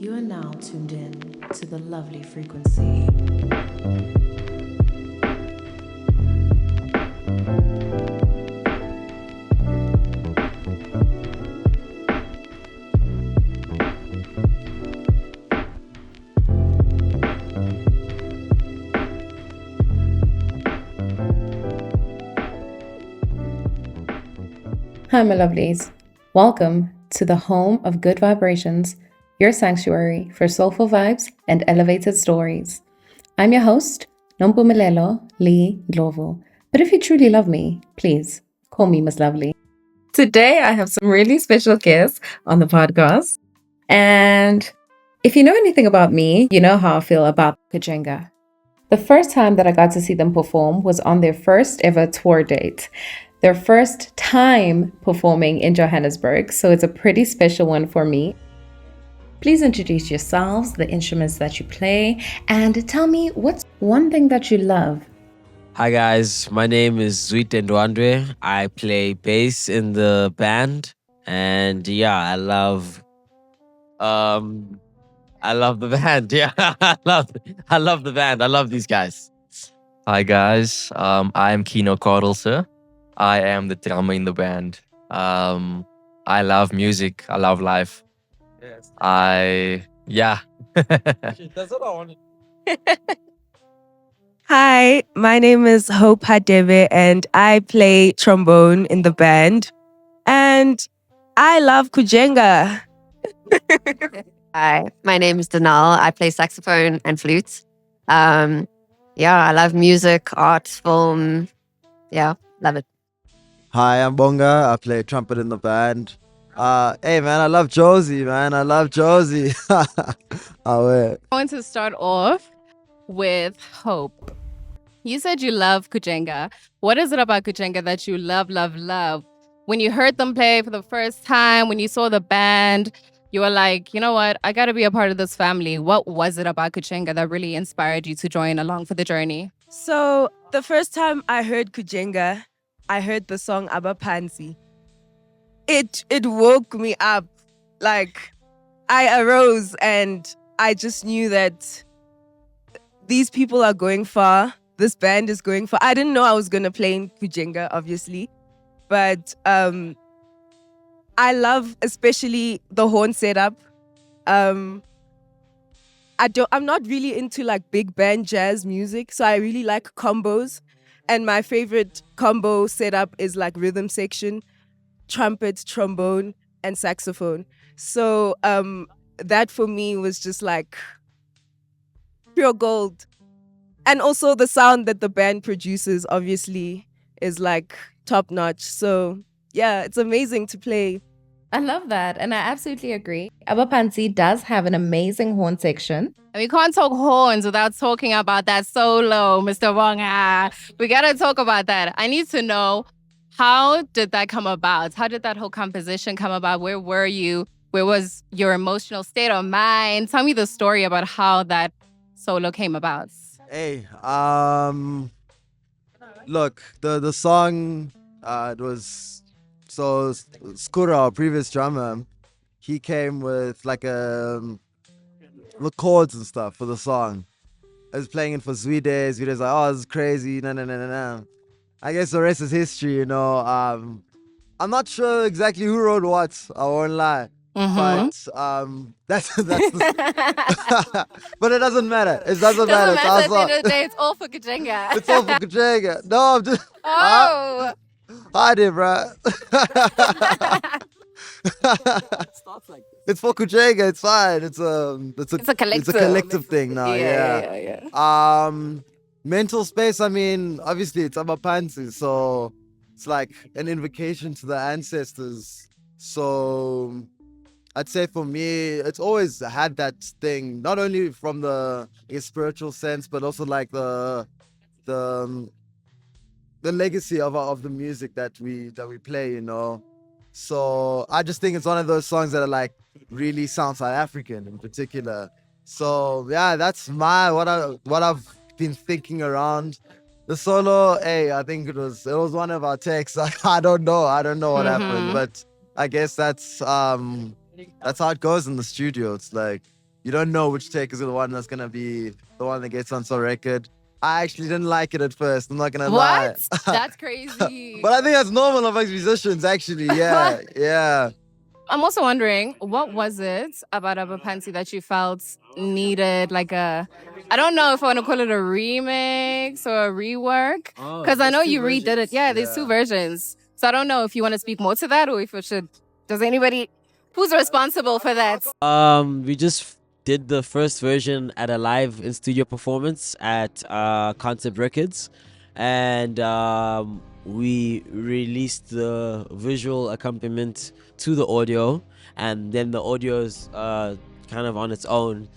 You are now tuned in to the lovely frequency. Hi, my lovelies. Welcome to the home of good vibrations, your sanctuary for soulful vibes and elevated stories. I'm your host, Nompumelelo Lee Ndlovu. But if you truly love me, please call me Miss Lovely. Today, I have some really special guests on the podcast. And if you know anything about me, you know how I feel about Kujenga. The first time that I got to see them perform was on their first ever tour date. Their first time performing in Johannesburg, so it's a pretty special one for me. Please introduce yourselves, the instruments that you play, and tell me what's one thing that you love. Hi guys, my name is Jozi I. I play bass in the band, and yeah, I love the band. Yeah, I love the band. I love these guys. Hi guys, I'm Kino Sir. I am the drummer in the band. I love music. I love life. Yes. That's what I wanted. Hi, my name is Hope Hadebe and I play trombone in the band. And I love Kujenga. Hi, my name is Danal. I play saxophone and flute. I love music, art, film. Yeah, love it. Hi, I'm Bonga. I play trumpet in the band. Hey man, I love Jozi, man. I love Jozi. Oh, wait. I want to start off with Hope. You said you love Kujenga. What is it about Kujenga that you love, love, love? When you heard them play for the first time, when you saw the band, you were like, you know what? I got to be a part of this family. What was it about Kujenga that really inspired you to join along for the journey? So the first time I heard Kujenga, I heard the song Abaphantsi. It woke me up. Like, I arose and I just knew that these people are going far. This band is going far. I didn't know I was going to play in Kujenga, obviously. But I love especially the horn setup. I'm not really into like big band jazz music, so I really like combos. And my favorite combo setup is like rhythm section, trumpet, trombone, and saxophone. So that for me was just like pure gold. And also the sound that the band produces obviously is like top notch. So yeah, it's amazing to play. I love that, and I absolutely agree. Abaphantsi does have an amazing horn section. And we can't talk horns without talking about that solo, Mr. Wonga. We got to talk about that. I need to know, how did that come about? How did that whole composition come about? Where were you? Where was your emotional state of mind? Tell me the story about how that solo came about. Hey, look, the song, it was, so Skura, our previous drummer, he came with like the chords and stuff for the song. I was playing it for Zwide. Zwide's like, oh, this is crazy, no. I guess the rest is history, you know. I'm not sure exactly who wrote what, I won't lie. But that's but it doesn't matter. It doesn't matter. At the end of the day, it's all for Kujenga. It's all for Kujenga. No, I'm just hi there, bro. It starts like this. It's for Kujenga. It's fine. It's a collective thing now. Yeah. Mental space. I mean, obviously it's Abaphantsi, so it's like an invocation to the ancestors. So I'd say for me, it's always had that thing, not only from the spiritual sense, but also like the legacy of the music that we play, you know. So I just think it's one of those songs that are like really sound South African in particular. So yeah, that's what I've been thinking around. The solo, I think it was one of our takes. I don't know what happened, but I guess that's how it goes in the studio. It's like you don't know which take is the one that's gonna be the one that gets onto record. I actually didn't like it at first. I'm not gonna lie. What? That's crazy. But I think that's normal amongst musicians, actually. Yeah, yeah. I'm also wondering, what was it about Abaphantsi that you felt needed like I don't know if I want to call it a remix or a rework, because I know you redid it. Yeah, there's two versions. So I don't know if you want to speak more to that or if it should, does anybody, who's responsible for that? We just did the first version at a live in studio performance at Concept Records, and we released the visual accompaniment to the audio, and then the audio is kind of on its own.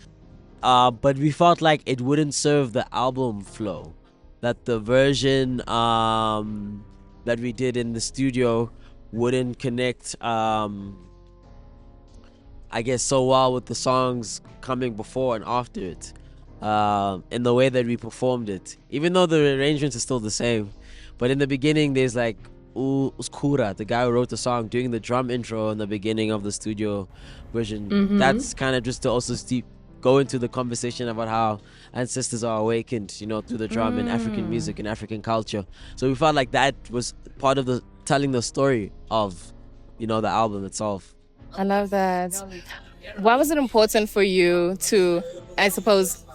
But we felt like it wouldn't serve the album flow, that the version that we did in the studio wouldn't connect I guess so well with the songs coming before and after it, in the way that we performed it, even though the arrangements are still the same. But in the beginning there's like Uskura, the guy who wrote the song, doing the drum intro in the beginning of the studio version. That's kind of just to also go into the conversation about how ancestors are awakened, you know, through the drum in African music and African culture. So we felt like that was part of the telling the story of, you know, the album itself. I love that. Why was it important for you to, I suppose,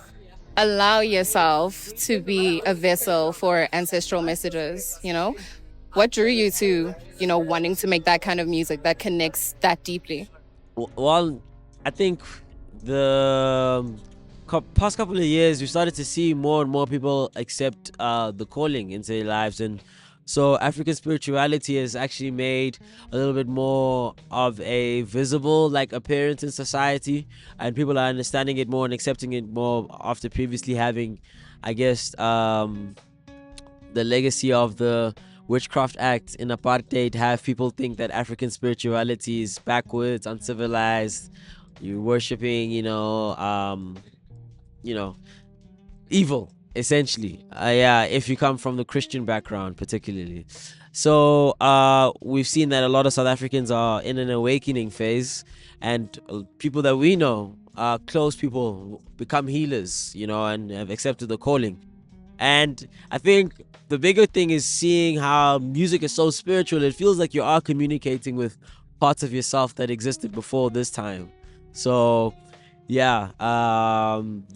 allow yourself to be a vessel for ancestral messages, you know? What drew you to, you know, wanting to make that kind of music that connects that deeply? Well, I think the past couple of years, we started to see more and more people accept the calling into their lives. And so African spirituality has actually made a little bit more of a visible like appearance in society, and people are understanding it more and accepting it more after previously having, I guess, the legacy of the Witchcraft Act in apartheid have people think that African spirituality is backwards, uncivilized. You're worshiping, you know, evil, essentially. Yeah, if you come from the Christian background, particularly. So we've seen that a lot of South Africans are in an awakening phase, and people that we know, close people, become healers, you know, and have accepted the calling. And I think the bigger thing is seeing how music is so spiritual. It feels like you are communicating with parts of yourself that existed before this time. So yeah,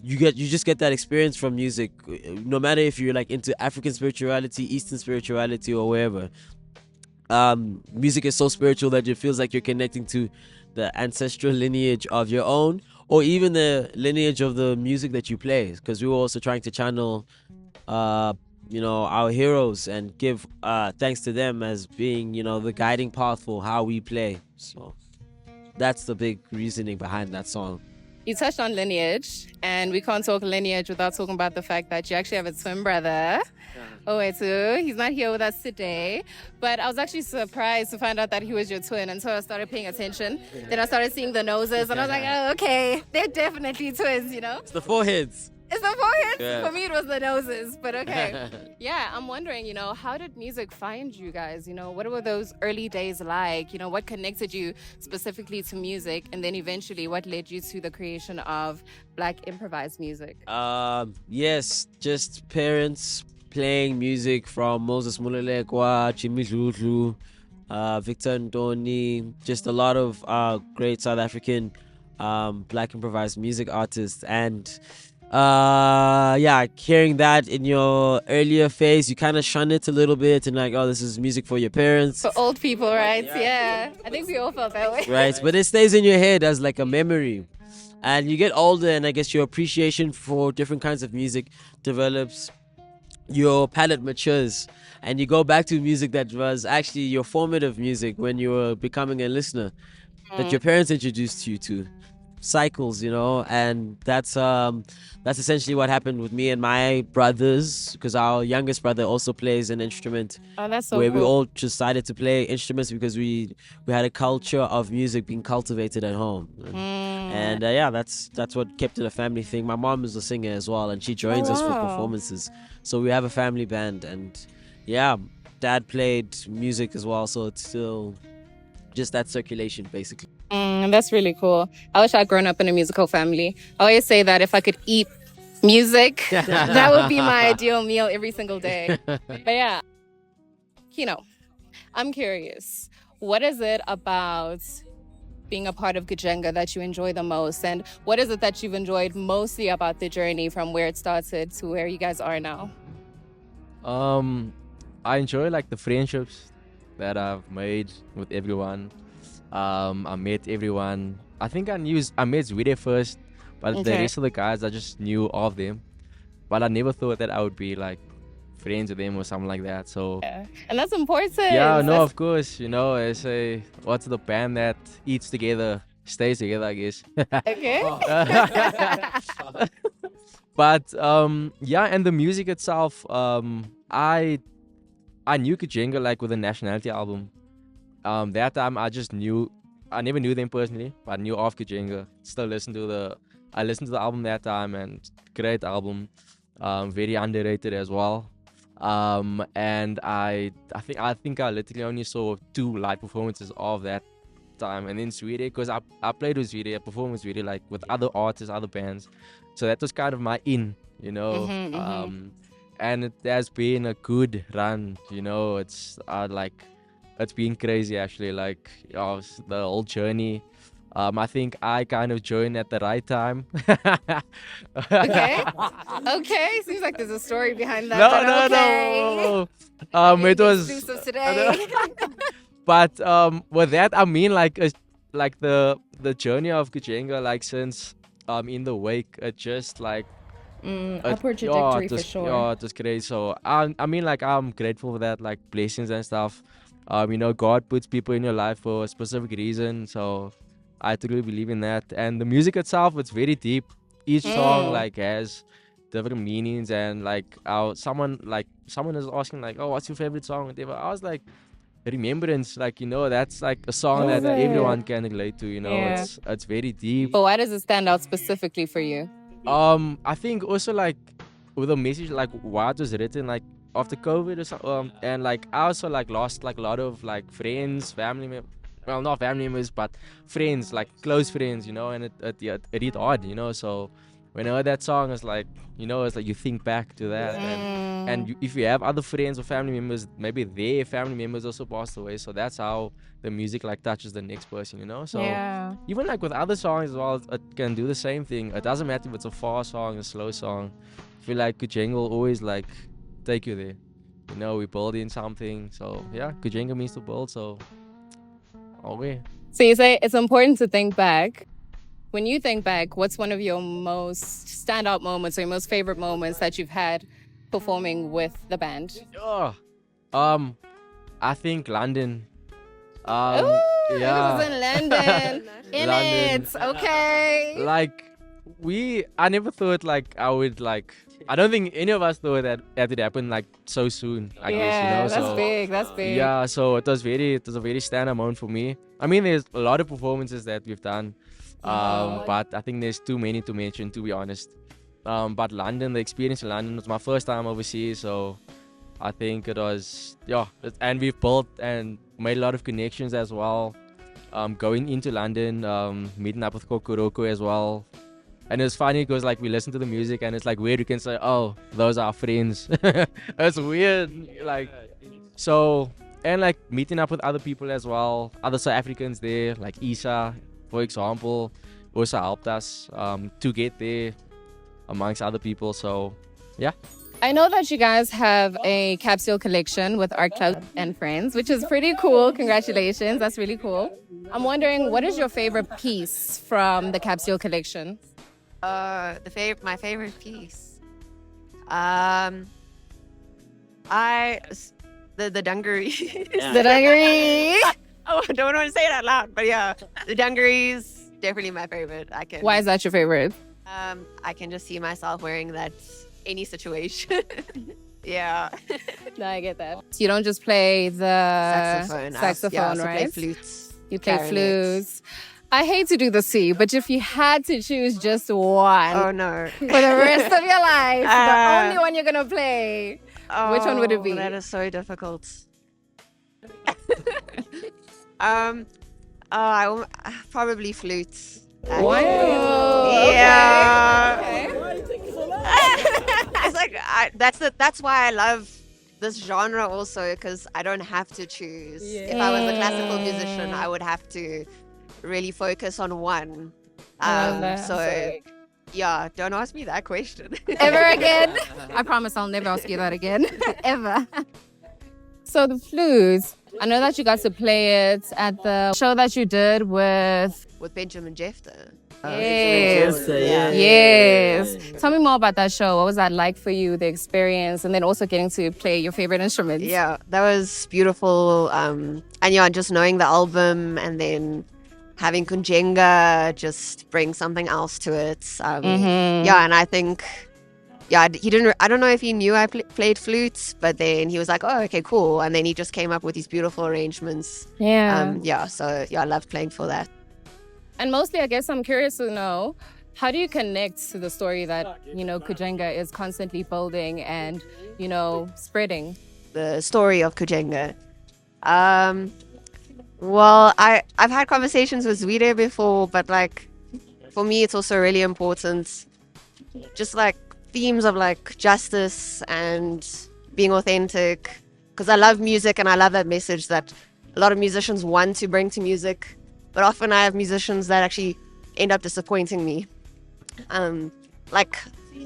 you just get that experience from music, no matter if you're like into African spirituality, Eastern spirituality, or wherever. Music is so spiritual that it feels like you're connecting to the ancestral lineage of your own, or even the lineage of the music that you play, because we were also trying to channel you know, our heroes and give thanks to them as being, you know, the guiding path for how we play. So that's the big reasoning behind that song. You touched on lineage, and we can't talk lineage without talking about the fact that you actually have a twin brother. Oh, wait, too. He's not here with us today, but I was actually surprised to find out that he was your twin, and so I started paying attention. Then I started seeing the noses, and I was like, oh, okay, they're definitely twins, you know? It's the foreheads. It's the foreheads? Yeah. For me, it was the noses, but okay. Yeah, I'm wondering, you know, how did music find you guys? You know, what were those early days like? You know, what connected you specifically to music? And then eventually, what led you to the creation of Black Improvised music? Yes, just parents playing music from Moses Mulelekwa, Chimi Dludlu, Victor Ndoni, just a lot of great South African Black Improvised music artists. And yeah, hearing that in your earlier phase, you kind of shun it a little bit and like, oh, this is music for your parents. For old people, right? Yeah. I think we all felt that way. Right, but it stays in your head as like a memory. And you get older, and I guess your appreciation for different kinds of music develops, your palette matures, and you go back to music that was actually your formative music when you were becoming a listener, that your parents introduced you to. Cycles, you know, and that's essentially what happened with me and my brothers, because our youngest brother also plays an instrument. Oh, that's so where cool. we all decided to play instruments because we had a culture of music being cultivated at home. And yeah, that's what kept it a family thing. My mom is a singer as well, and she joins us for performances, so we have a family band. And yeah, dad played music as well, so it's still just that circulation basically. That's really cool. I wish I'd grown up in a musical family. I always say that if I could eat music, that would be my ideal meal every single day. But yeah, I'm curious. What is it about being a part of Kujenga that you enjoy the most? And what is it that you've enjoyed mostly about the journey from where it started to where you guys are now? I enjoy like the friendships that I've made with everyone. I met everyone. I think I met Zwide first, but the rest of the guys I just knew of them. But I never thought that I would be like friends with them or something like that. So Yeah. And that's important. yeah, no, of course, I say, what's the band that eats together stays together, I guess. Okay. But yeah, and the music itself, I knew Kujenga like with the Nationality album. That time I never knew them personally, but I knew of Kujenga. I listened to the album that time, and great album, very underrated as well. And I think I literally only saw 2 live performances of that time, and then Sweden, because I played with Sweden, I performed with Sweden like with other artists, other bands, so that was kind of my in, and it has been a good run, it's been crazy actually, like the whole journey. I think I kind of joined at the right time. Okay. Seems like there's a story behind that. No. It was exclusive today. But with that I mean like the journey of Kujenga, like since in the wake, it just like Upward trajectory for sure. Yeah, it was great. So I mean like I'm grateful for that, like blessings and stuff. God puts people in your life for a specific reason, so I truly believe in that. And the music itself, it's very deep. Each song like has different meanings, and like someone is asking like, oh, what's your favorite song? I was like, Remembrance, like that's like a song that everyone can relate to. Yeah. It's very deep. But why does it stand out specifically for you? I think also like with the message, like why it was written, like after COVID or something, and like I also like lost like a lot of like friends, family members. Well, not family members, but friends, like close friends, and it hit hard, So when I heard that song, it's like, it's like you think back to that, and if you have other friends or family members, maybe their family members also passed away, so that's how the music like touches the next person, So even like with other songs as well, it can do the same thing. It doesn't matter if it's a fast song, a slow song. I feel like Kujenga will always like take you there. We build in something, so yeah, Kujenga means to build, so. Okay. So you say it's important to think back. When you think back, what's one of your most standout moments or your most favorite moments that you've had performing with the band? I think London. Ooh, yeah. It was in London. London. Okay. Like I never thought like I would like. I don't think any of us thought that would happen like so soon. I guess, that's so, big. That's big. Yeah, so it was a very standout moment for me. I mean, there's a lot of performances that we've done, but I think there's too many to mention, to be honest. But London, the experience in London was my first time overseas, so I think it was and we've built and made a lot of connections as well. Going into London, meeting up with Kokoroko as well. And it's funny because like we listen to the music and it's like weird. You can say, oh, those are our friends. It's weird. Like, so, and like meeting up with other people as well. Other South Africans there, like Isa, for example, also helped us to get there amongst other people. So, yeah. I know that you guys have a capsule collection with Artclub and Friends, which is pretty cool. Congratulations. That's really cool. I'm wondering, what is your favorite piece from the capsule collection? My favorite piece. The dungarees. The dungaree. Oh, I don't want to say it out loud, but yeah, the dungarees definitely my favorite. Why is that your favorite? I can just see myself wearing that any situation. Yeah. No, I get that. You don't just play the saxophone, I also right? play flutes. You play flutes. I hate to do the C, but if you had to choose just one Oh no. for the rest of your life, the only one you're gonna play, which one would it be? That is so difficult. Probably flutes. Wow. Yeah. Okay. It's like that's why I love this genre also, because I don't have to choose. If I was a classical musician, I would have to really focus on one. I love that. So yeah, don't ask me that question. Ever again? I promise I'll never ask you that again. Ever. So the flutes, I know that you got to play it at the show that you did with... With Benjamin Jefter. Yes. Yes. Tell me more about that show. What was that like for you, the experience, and then also getting to play your favorite instruments? Yeah, that was beautiful. And yeah, just knowing the album and then having Kujenga just bring something else to it. Yeah, and I think, yeah, he didn't. I don't know if he knew I played flutes, but then he was like, "Oh, okay, cool." And then he just came up with these beautiful arrangements. Yeah. Yeah. So yeah, I loved playing for that. And mostly, I guess I'm curious to know, how do you connect to the story that, Kujenga is constantly building and, spreading? The story of Kujenga. Well, I've had conversations with Zwide before, but like, for me, it's also really important. Just like themes of like justice and being authentic, because I love music and I love that message that a lot of musicians want to bring to music, but often I have musicians that actually end up disappointing me. Like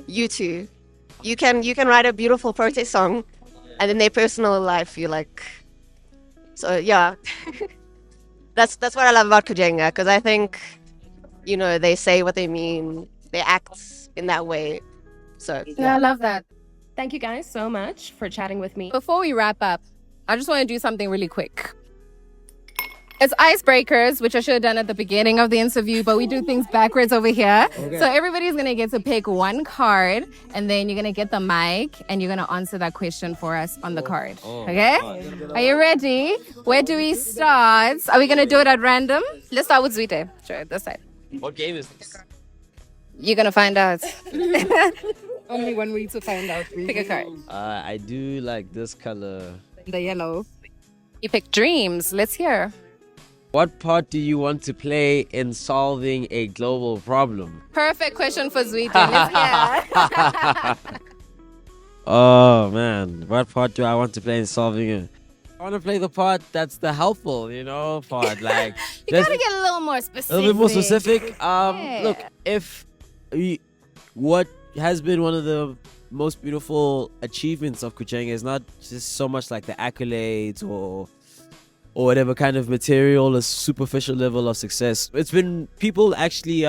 you two, you can write a beautiful protest song, and in their personal life, you're like, so yeah. That's what I love about Kujenga, because I think, they say what they mean, they act in that way. So Yeah, I love that. Thank you guys so much for chatting with me. Before we wrap up, I just want to do something really quick. It's icebreakers, which I should have done at the beginning of the interview, but we do things backwards over here. Okay. So everybody's going to get to pick one card, and then you're going to get the mic, and you're going to answer that question for us on the card. Okay? Are you ready? Where do we start? Are we going to do it at random? Let's start with Zwide. Sure, this side. What game is this? You're going to find out. Only 1 week to find out. Pick a card. I do like this color. The yellow. You pick dreams. Let's hear. What part do you want to play in solving a global problem? Perfect question for Zwide. Let's hear. Oh man, what part do I want to play in solving it? I want to play the part that's the helpful, part. Like you gotta get a little more specific. A little bit more specific. Look, what has been one of the most beautiful achievements of Kujenga is not just so much like the accolades or whatever kind of material or superficial level of success. It's been people actually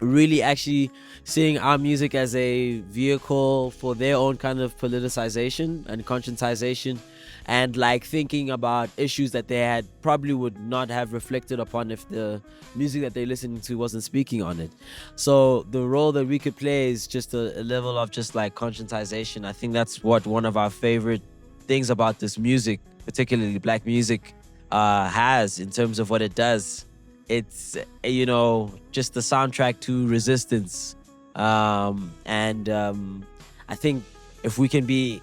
really actually seeing our music as a vehicle for their own kind of politicization and conscientization, and like thinking about issues that they had probably would not have reflected upon if the music that they're listening to wasn't speaking on it. So the role that we could play is just a level of just like conscientization. I think that's what one of our favorite things about this music, particularly black music, has in terms of what it does. It's just the soundtrack to resistance, and I think if we can be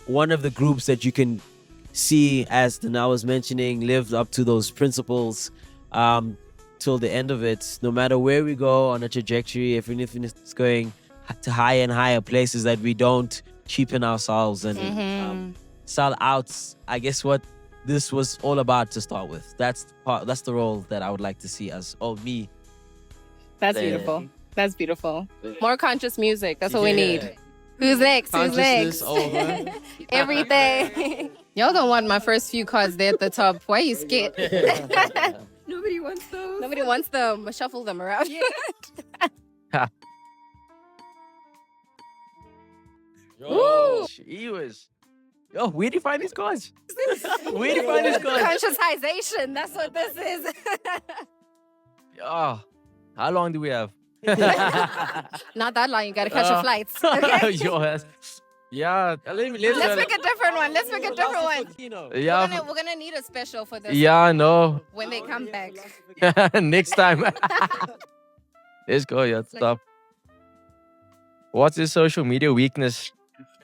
one of the groups that you can see, as Dana was mentioning, lived up to those principles till the end of it, no matter where we go on a trajectory, if it's going to higher and higher places, that we don't cheapen ourselves and sell out. I guess what this was all about to start with. That's the role that I would like to see us, me. That's beautiful. That's beautiful. More conscious music. That's what we need. Who's next? Who's next? Over. Everything. Y'all don't want my first few cards there at the top. Why are you scared? Nobody wants those. Nobody wants them. Shuffle them around. Yo, he was. Yo, where do you find these cards? Where do you find these cards? Conscientization. That's what this is. Oh, how long do we have? Not that long. You gotta catch your flights. Okay? Yo, yeah. Let's pick a different one. Let's pick a different one. Yeah. We're gonna need a special for this. Yeah, I know. When they come back. Next time. Let's go. Yeah, stop. What's his social media weakness?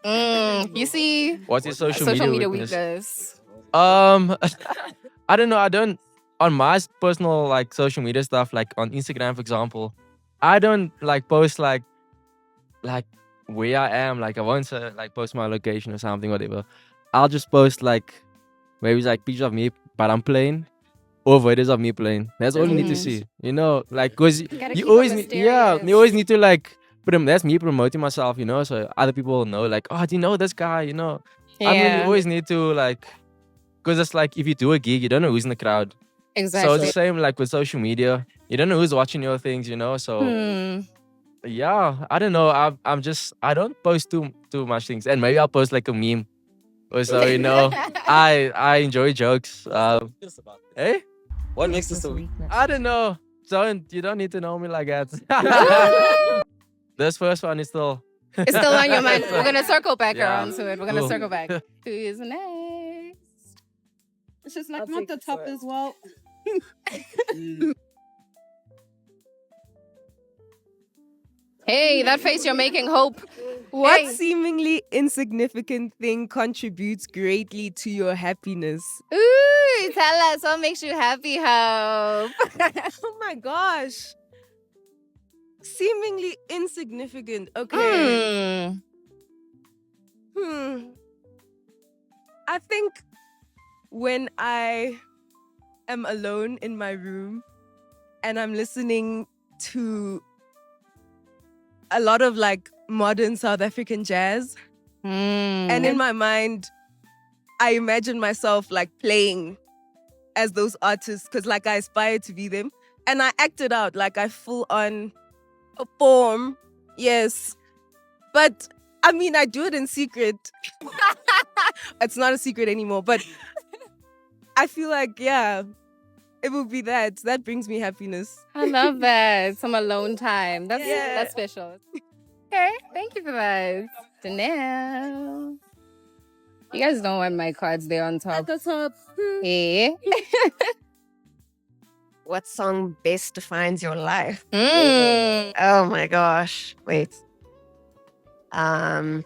You see, what's his social media weakness? weakness? I don't know. on my personal like social media stuff, like on Instagram, for example, I don't like post like where I am. Like I won't say, like post my location or something, whatever. I'll just post like maybe it's like pictures of me, but I'm playing, or videos of me playing. That's all you need to see. You know, like because Gotta you keep it always need, yeah, mysterious. you always need to like. That's me promoting myself, you know, so other people know, like, oh, do you know this guy? You know, I mean, you Yeah. always need to like, because it's like if you do a gig, you don't know who's in the crowd. So Exactly. it's the same like with social media. You don't know who's watching your things, you know. So Hmm. yeah, I don't know. I'm just I don't post too much things, and maybe I'll post like a meme or so. You know, I enjoy jokes. Eh? What makes this so? I don't know. You don't need to know me like that. This first one is still. It's still on your mind. We're gonna circle back Yeah. around to it. We're gonna Cool. circle back. Who is next? It's just like not the top as well. Hey, that face you're making, Hope. What Hey. seemingly insignificant thing contributes greatly to your happiness? Ooh, tell us what makes you happy, Hope. Oh my gosh. Seemingly insignificant. Okay. I think when I am alone in my room and I'm listening to a lot of like modern South African jazz, and in my mind, I imagine myself like playing as those artists because like I aspire to be them, and I act it out like I full on perform. Yes, but I mean I do it in secret. It's not a secret anymore, but I feel like it would be that. That brings me happiness. I love that. Some alone time. That's Yeah. that's special. Okay, thank you for that. Janelle. You guys don't want my cards there on top. At the top. Hey. What song best defines your life? Mm. Oh my gosh. Wait. Song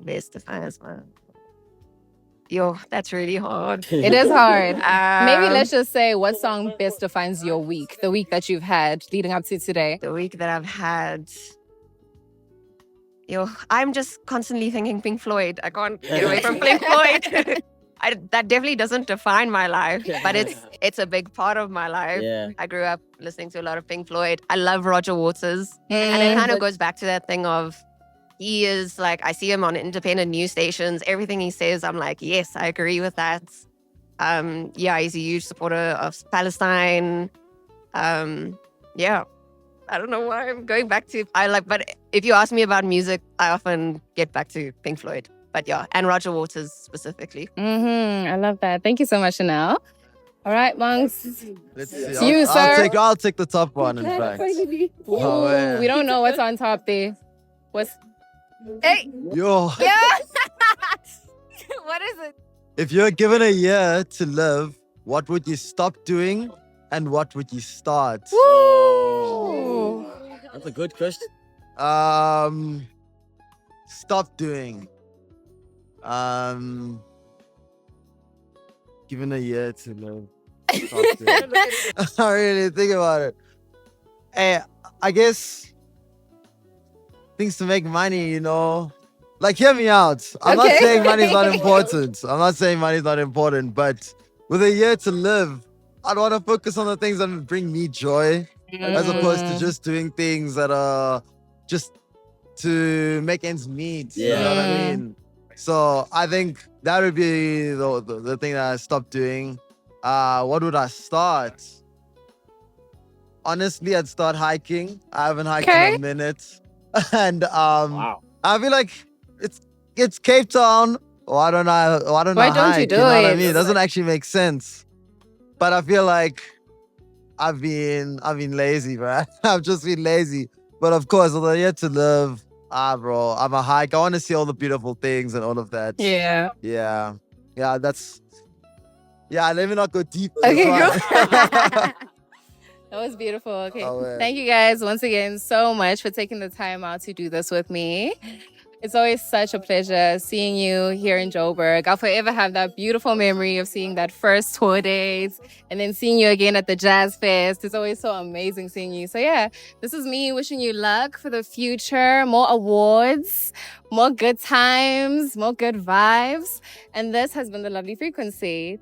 best defines my. Yo, that's really hard. It is hard. Maybe Um, let's just say what song best defines your week, the week that you've had leading up to today. The week that I've had. Yo, I'm just constantly thinking Pink Floyd. I can't get away from Pink Floyd. That definitely doesn't define my life, but it's a big part of my life. Yeah. I grew up listening to a lot of Pink Floyd. I love Roger Waters. And it kind of goes back to that thing of he is like, I see him on independent news stations. Everything he says, I'm like, yes, I agree with that. He's a huge supporter of Palestine. Yeah. I don't know why I'm going back to, but if you ask me about music, I often get back to Pink Floyd. But yeah, and Roger Waters specifically. I love that. Thank you so much, Chanel. All right, Monks. Let's see. It's you, sir. I'll take the top one, in fact. Oh, man. We don't know what's on top there. What's... Hey! Yo, Yeah! What is it? if you're given a year to live, what would you stop doing and what would you start? Woo! That's a good question. Stop doing. Given a year to live. Stop doing. I really think about it. Hey, I guess things to make money, you know. Like, hear me out. I'm not Okay. saying money's not important. I'm not saying money's not important, but with a year to live, I'd want to focus on the things that bring me joy, as opposed to just doing things that are just to make ends meet. You know what I mean? So I think that would be the thing that I stopped doing. What would I start? Honestly, I'd start hiking. I haven't hiked in a minute. And Wow. I feel like it's Cape Town. Why don't I Why don't you hike? do know what I it? mean? It doesn't actually make sense. But I feel like I've been lazy, bro. I've just been lazy. But of course, with a year to live, bro, I'm a hike. I want to see all the beautiful things and all of that. Yeah. Yeah. Let me not go deep. Okay, This go. one. That was beautiful. Okay. Oh, man. Thank you guys once again so much for taking the time out to do this with me. It's always such a pleasure seeing you here in Joburg. I'll forever have that beautiful memory of seeing that first tour date and then seeing you again at the Jazz Fest. It's always so amazing seeing you. So yeah, this is me wishing you luck for the future, more awards, more good times, more good vibes. And this has been the Lovely Frequency.